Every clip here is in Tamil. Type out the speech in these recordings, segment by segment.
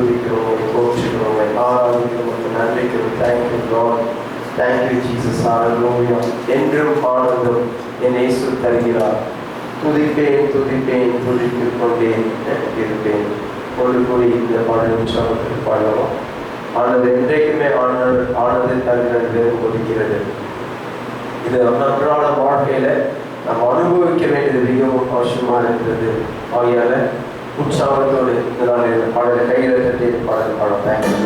துதிக்கிறோம், போற்றுகிறோம், ஆராதிக்கிறோம், நன்றிக்கிறோம். Thank you lord, thank you Jesus. Hallelujah. என்றும் ஆனந்தம் என் இயேசு தருகிறார். துதிப்பேன் துதிப்பேன் துதித்துக் கொண்டே இருப்பேன். ஒரு கூடி இந்த பாடல் உற்சாகத்தில் பாடலாம். ஆனது என்றைக்குமே ஆனது தருகிறது ஒதுக்கிறது. இது அன்றாட வாழ்க்கையில நம்ம அனுபவிக்க வேண்டியது மிகவும் அவசியமாக இருக்கிறது. ஆகியால உற்சாகத்தோடு இதனால் இந்த பாடலை கையில் தட்டி பாடல் பாடம். தேங்க்யூ.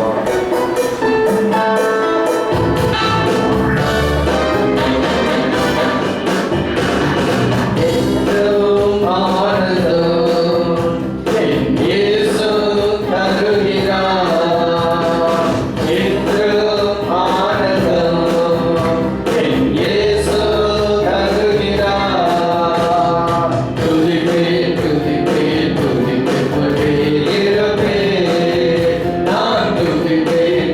துதிப்பேன்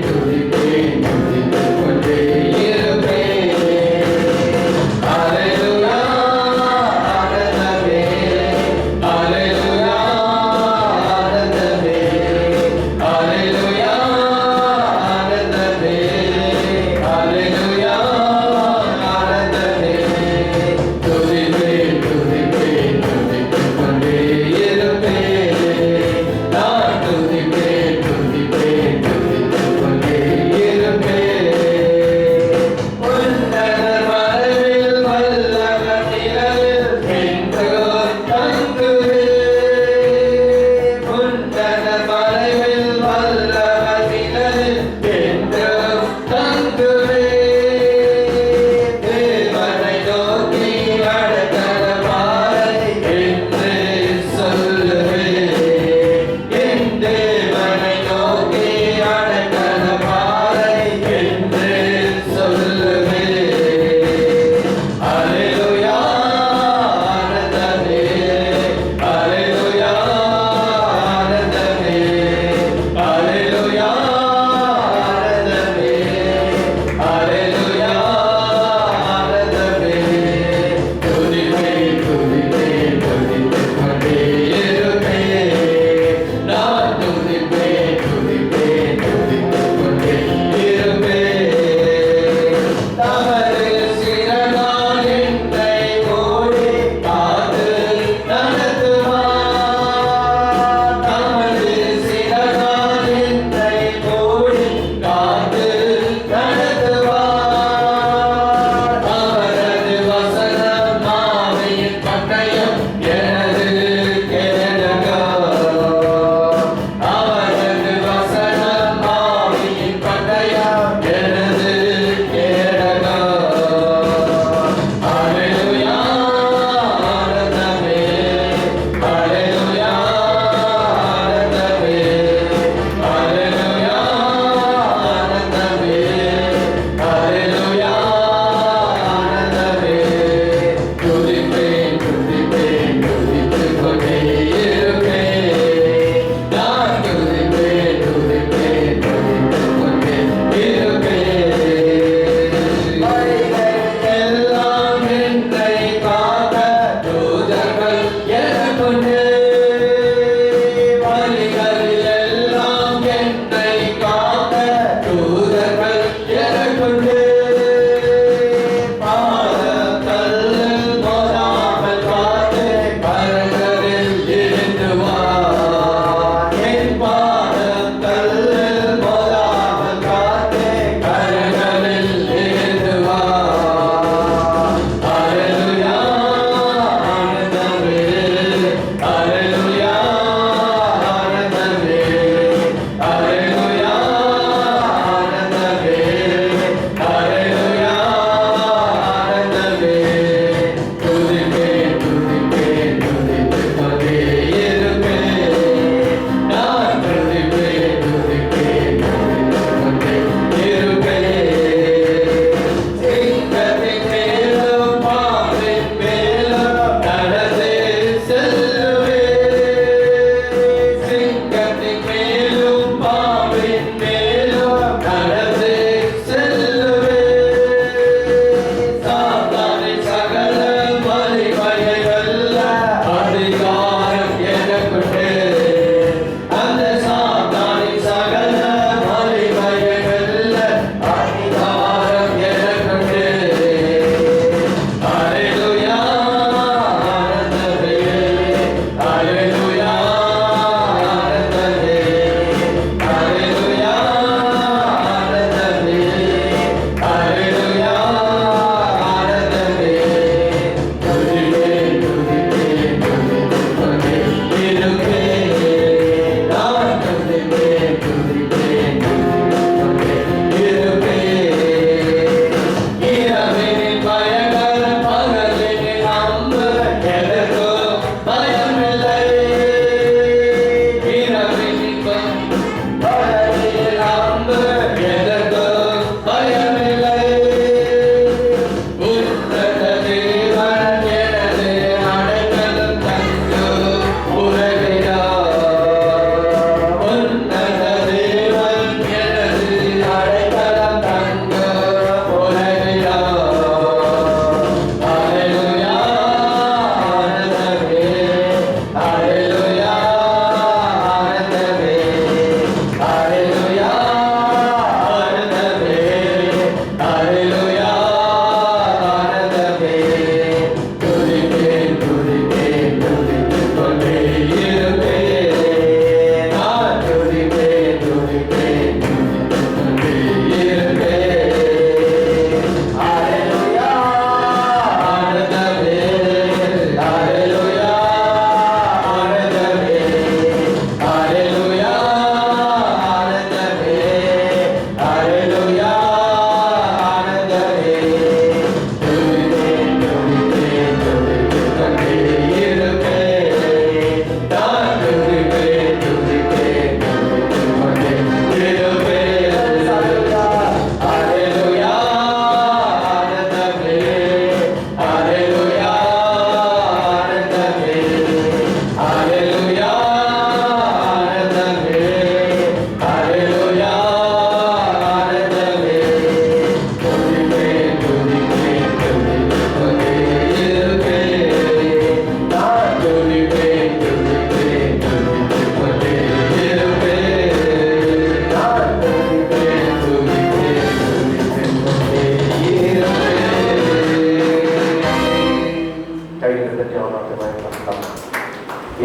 கைகளை அவனுக்கு பயன்படுத்தலாம்.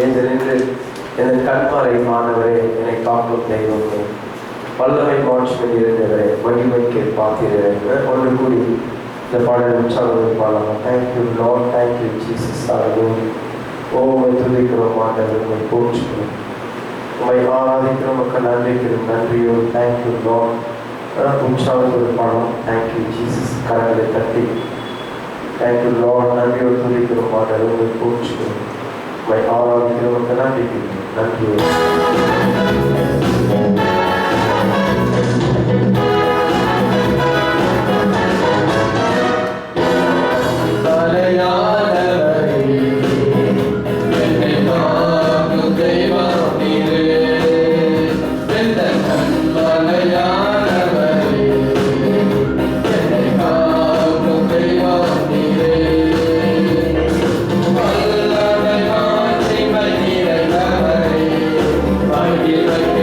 ஏனென்று என் கண்மறை மாணவரே என்னை காக்கும் தெய்வமே, வல்லமை மாட்சியில் இருந்தவரே, வலிமைக்கு பார்த்தீர்கள். ஒன்று கூடி இந்த பாடல் உற்சாகம் பாடலாம். Thank you lord, thank you Jesus. உம்மை துதிக்கிறோம் ஆண்டவரே, உம்மை போற்றுகிறோம், உம்மை ஆராதிக்கிறோம். மக்கள் நன்றிக்கிறோம். நன்றியோடு தேங்க்யூ லார்ட். உற்சாகத்தோடு பாடலாம். Thank you Jesus. கரங்களை தட்டி தேங்க்யூ லார்ட். நன்றியோடு துதிக்கிறோம் ஆண்டவரே, உம்மை போற்றுகிறோம், உம்மை ஆராதிக்கிறோம். மக்கள் நன்றிக்கிறோம். நன்றியோடு Give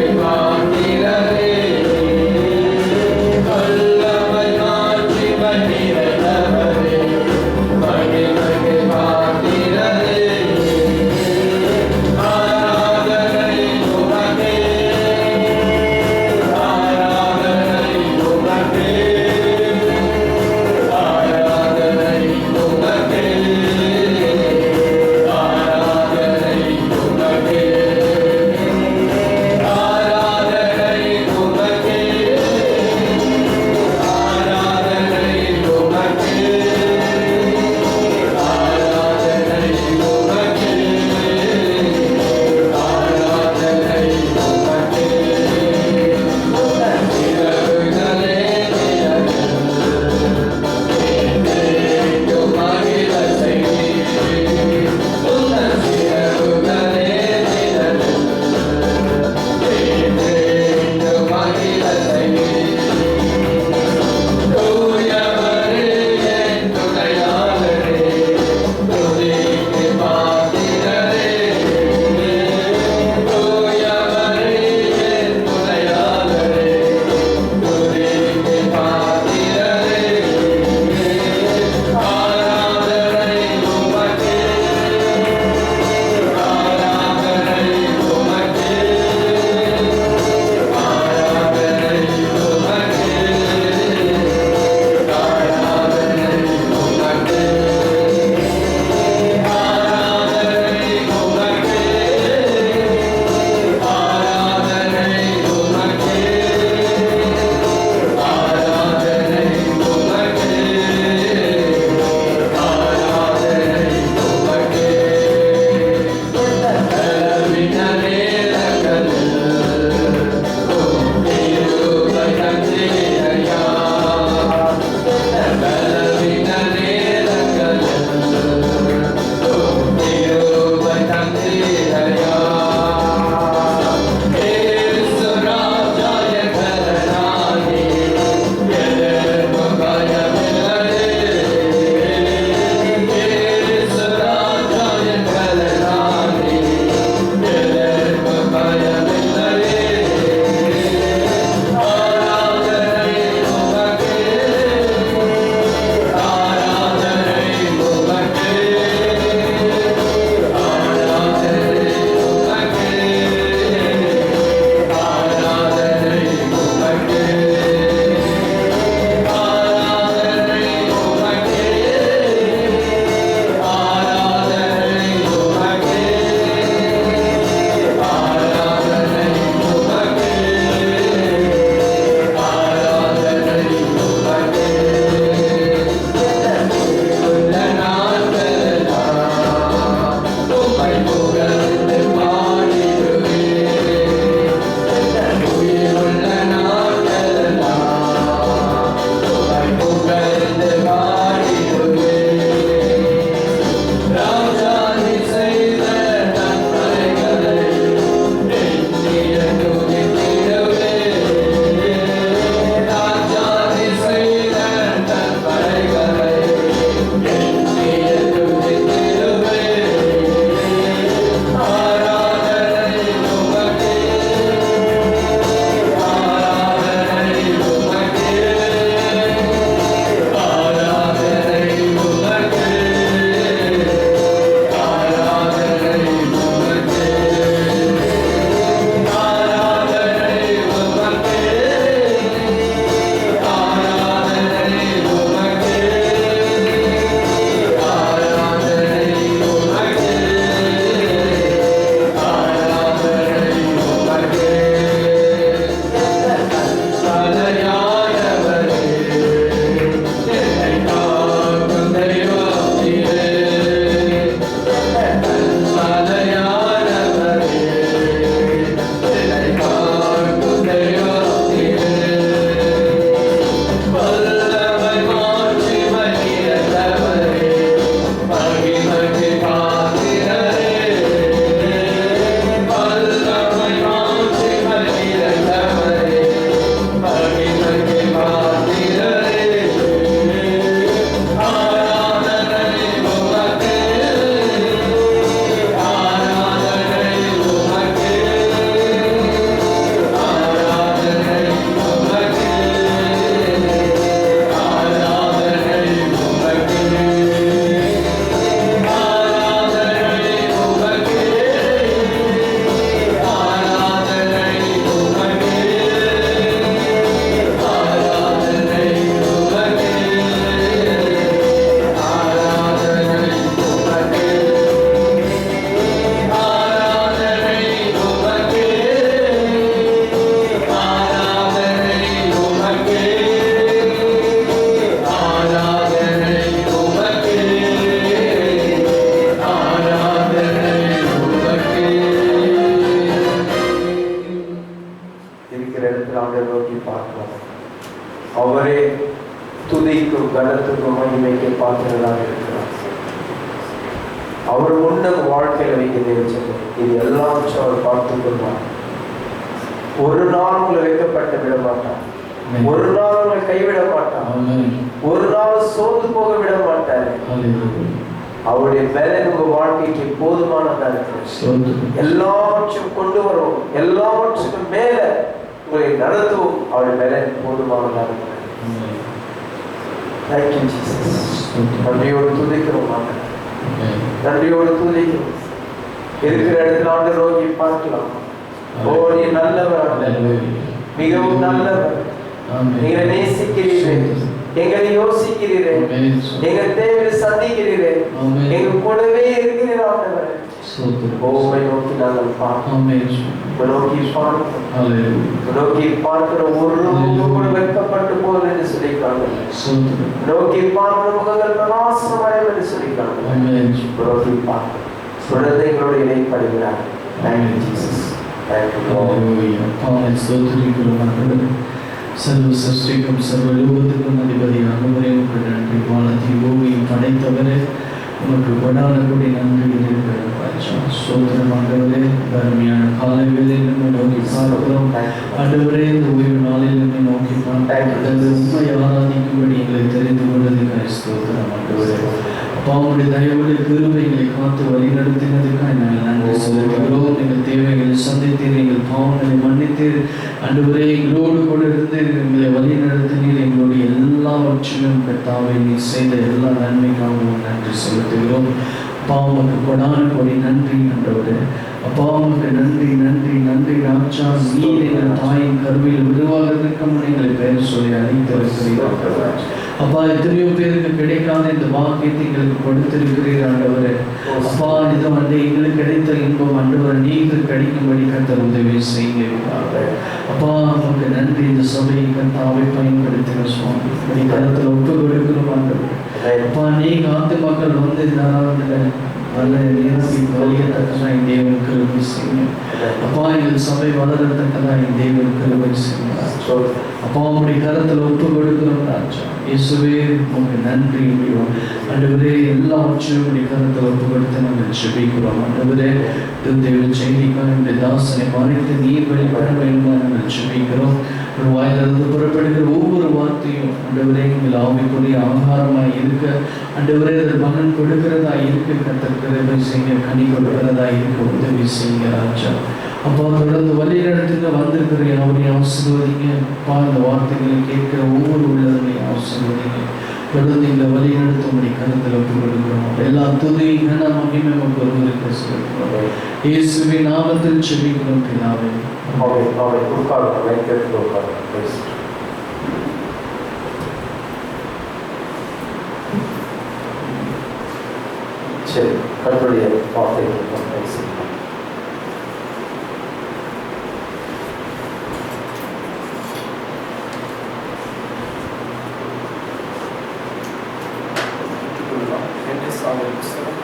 பாத்திரங்களாக இருக்கிறார். அவர் முன்ன வாழ்க்கையில வைக்க நினைச்சது இது எல்லாவற்றும் அவர் பார்த்துக் கொள்வார். ஒரு நாள் உங்களை வைக்கப்பட்டு விட மாட்டார். ஒரு நாள் உங்களை கைவிட மாட்டார். ஒரு நாள் சோர்ந்து போக விட மாட்டார். அவருடைய பலன் உங்க வாழ்க்கைக்கு போதுமானதாக இருக்கிறது. எல்லாவற்றையும் கொண்டு வரும், எல்லாவற்றுக்கும் மேல உங்களை நடத்தும் அவருடைய பலன் போதுமானதாக இருக்கிறது. Thank you, Jesus. நன்றியோடு துதிக்கிறோம். நன்றியோடு துதிக்கிறோம். இருக்கிற இடத்துல ஆண்டு நோக்கி பார்க்கலாம். ஓ, நீ நல்லவர், மிகவும் நல்லவர். நீங்க நேசிக்கிறீர்கள், எங்களை யோசிக்கிறீர்கள், எங்க தேவையை சந்திக்கிறீர்கள், எங்க கூடவே இருக்கிறீர்கள் ஆண்டவரே. உம்மை நோக்கி நாங்கள் பார்க்கிறோம். நோக்கி பார்க்கிற ஒரு கூட வெட்கப்பட்டு போகுது என்று சொல்லியிருக்காங்க. நோக்கி பார்க்கிற முகங்கள் பிரகாசமடையும் என்று சொல்லியிருக்காங்க. நோக்கி பார்க்கிறோம். தொடர்ந்து எங்களோட இணைப்படுகிறார். Thank you, Jesus. Thank you, Lord. சர்வ சிருஷ்டிக்கும் சர்வ லோகத்துக்கும் அதிபதியாக உங்கள் நன்றி. வானத்தையும் பூமியையும் படைத்தவரே, உனக்கு கொடான கூடி நன்றி சோதரமாகவே அருமையான காலை வேளையில் நம்மை நோக்கி பார்க்கிறோம். ஆண்டவரே, இந்த ஓய்வு நாளில் நம்மை நோக்கி பார்க்கிறது உண்மை ஆராதிக்கும்படி எங்களை தெரிந்து கொண்டதுக்காக ஸ்தோத்திரம். ஆண்டவரே, அப்பா, உங்களுடைய தயவுடைய கிருபைகளை காத்து வழி நடத்தினதுக்காக நாங்கள் நன்றி சொல்லுகிறோம். எங்கள் தேவைகளை சந்தித்தீர், எங்கள் பாவங்களை மன்னித்தீர். ஆண்டவரே, எங்களோடு கூட இருந்து எங்களை வழி நடத்தினீர். எங்களுடைய எல்லாவற்றையும் கர்த்தாவே நீர் செய்த எல்லா நன்மைக்காகவும் நன்றி செலுத்துகிறோம். அப்பா, உமக்கு கொடான கொடி நன்றி ஆண்டவரே. அப்பா, உமக்கு நன்றி நன்றி நன்றி ராஜா. நீர் எங்கள் தாயின் கருவில் உருவாகிறதுக்கு முன் எங்களை பெயர் சொல்லி அழைத்திருக்கிறீர்கள். அப்பா, எத்தனையோ பேருக்கு கிடைக்காத இந்த வாக்கியத்தை எங்களுக்கு கொடுத்திருக்கிறீர் ஆண்டவரே. அப்பா, இது வந்து எங்களுக்கு கிடைத்த இன்பம் ஆண்டவரை நீங்கள் கிடைக்கும்படி கர்த்தர் உதவி செய்கிறார்கள். அப்பா, உமக்கு நன்றி. இந்த சபையை கர்த்தாவை பயன்படுத்தின சுவாமி கருத்தில் ஒப்பு கொடுக்கிறோம் ஆண்டவரே. அப்பா, நீங்க ஆத்து மக்கள் வந்து நல்ல நிரம்பி வழியத்தக்கதான் என் தேவன் கிருபை செய்யும். அப்பா, எங்கள் சபை வளரத்தக்கதான் என் தேவன் கிருபை செய்யும். அப்பா, உங்களுடைய கருத்தில் ஒப்பு கொடுக்கிறோம் ராஜா. இயேசுவே, உங்களுக்கு நன்றி. ஆண்டவரே, எல்லாவற்றையும் உங்களுடைய கருத்தில் ஒப்பு கொடுத்து நாங்கள் ஜெபிக்கிறோம். ஆண்டவரே, தேவ செய்திக்காக இந்த தாசனை மறைத்து நீர் வெளிப்பட வேண்டும் நாங்கள் ஜெபிக்கிறோம். வாயிலிருந்து புறப்படுகிற ஒவ்வொரு வார்த்தையும் ஆண்டவரே எங்கள் ஆவிக்குரிய ஆகாரமாய் இருக்க, ஆண்டவரே அதில் பலன் கொடுக்கிறதா இருக்க, கர்த்தர் செய்ய கனி கொடுக்கிறதா இருக்க உதவி செய்ய ராஜா. அப்பா, தொடர்ந்து வழி நடத்துங்க வந்திருக்கிற அவரையும் ஆசீர்வதிங்க. அப்பா, இந்த வார்த்தைகளை கேட்கிற ஒவ்வொரு உள்ளவர்களையும் ஆசீர்வதிங்க. தொடர்ந்து இந்த வழி நடத்தும்படி கருத்தில் ஒப்பு கொடுக்கிறோம். எல்லா துதியும் மகிமை ஒருவருக்கு சொல்கிறோம். இயேசுவின் நாமத்தில் ஜெபிக்கிறோம் பிதாவே. சரி, கர்த்தருடைய வார்த்தை புஸ்தகம்